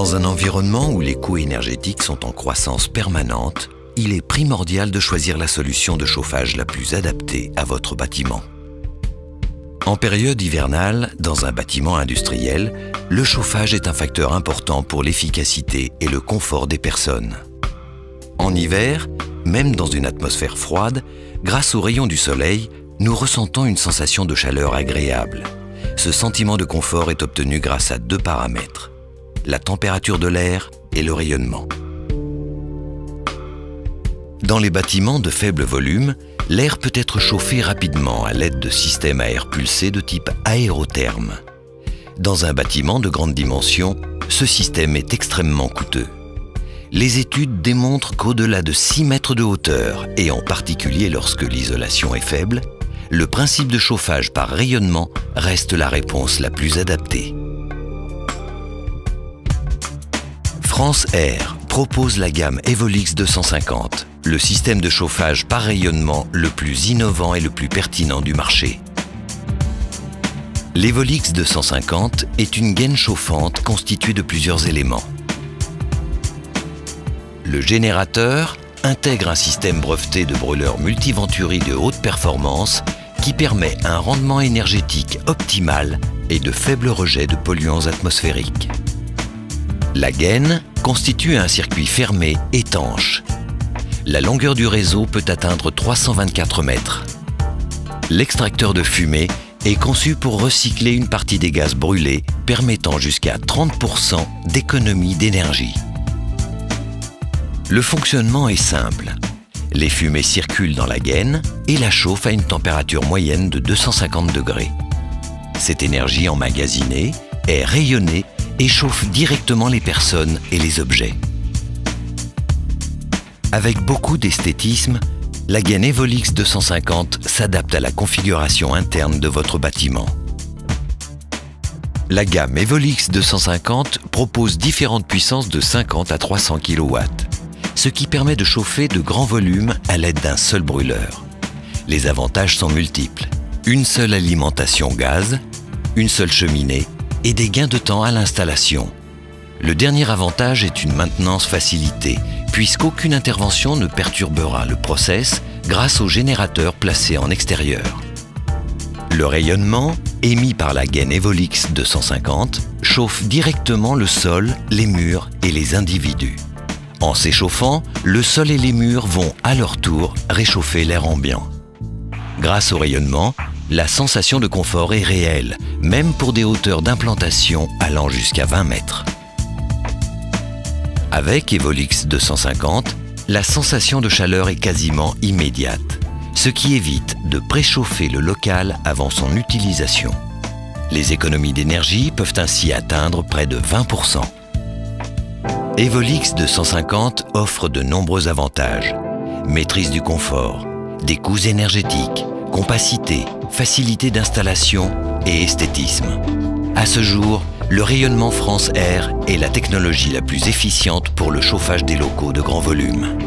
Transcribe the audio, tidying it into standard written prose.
Dans un environnement où les coûts énergétiques sont en croissance permanente, il est primordial de choisir la solution de chauffage la plus adaptée à votre bâtiment. En période hivernale, dans un bâtiment industriel, le chauffage est un facteur important pour l'efficacité et le confort des personnes. En hiver, même dans une atmosphère froide, grâce aux rayons du soleil, nous ressentons une sensation de chaleur agréable. Ce sentiment de confort est obtenu grâce à deux paramètres: la température de l'air et le rayonnement. Dans les bâtiments de faible volume, l'air peut être chauffé rapidement à l'aide de systèmes à air pulsé de type aérotherme. Dans un bâtiment de grande dimension, ce système est extrêmement coûteux. Les études démontrent qu'au-delà de 6 mètres de hauteur, et en particulier lorsque l'isolation est faible, le principe de chauffage par rayonnement reste la réponse la plus adaptée. France Air propose la gamme Evolix 250, le système de chauffage par rayonnement le plus innovant et le plus pertinent du marché. L'Evolix 250 est une gaine chauffante constituée de plusieurs éléments. Le générateur intègre un système breveté de brûleur multiventuri de haute performance qui permet un rendement énergétique optimal et de faible rejet de polluants atmosphériques. La gaine constitue un circuit fermé étanche. La longueur du réseau peut atteindre 324 mètres. L'extracteur de fumée est conçu pour recycler une partie des gaz brûlés, permettant jusqu'à 30% d'économie d'énergie. Le fonctionnement est simple. Les fumées circulent dans la gaine et la chauffent à une température moyenne de 250 degrés. Cette énergie emmagasinée est rayonnée et chauffe directement les personnes et les objets. Avec beaucoup d'esthétisme, la gaine Evolix 250 s'adapte à la configuration interne de votre bâtiment. La gamme Evolix 250 propose différentes puissances de 50 à 300 kW, ce qui permet de chauffer de grands volumes à l'aide d'un seul brûleur. Les avantages sont multiples: une seule alimentation gaz, une seule cheminée et des gains de temps à l'installation. Le dernier avantage est une maintenance facilitée, puisqu'aucune intervention ne perturbera le process grâce au générateur placé en extérieur. Le rayonnement, émis par la gaine Evolix 250, chauffe directement le sol, les murs et les individus. En s'échauffant, le sol et les murs vont à leur tour réchauffer l'air ambiant. Grâce au rayonnement, la sensation de confort est réelle, même pour des hauteurs d'implantation allant jusqu'à 20 mètres. Avec Evolix 250, la sensation de chaleur est quasiment immédiate, ce qui évite de préchauffer le local avant son utilisation. Les économies d'énergie peuvent ainsi atteindre près de 20%. Evolix 250 offre de nombreux avantages: maîtrise du confort, des coûts énergétiques, compacité, facilité d'installation et esthétisme. À ce jour, le rayonnement France Air est la technologie la plus efficiente pour le chauffage des locaux de grand volume.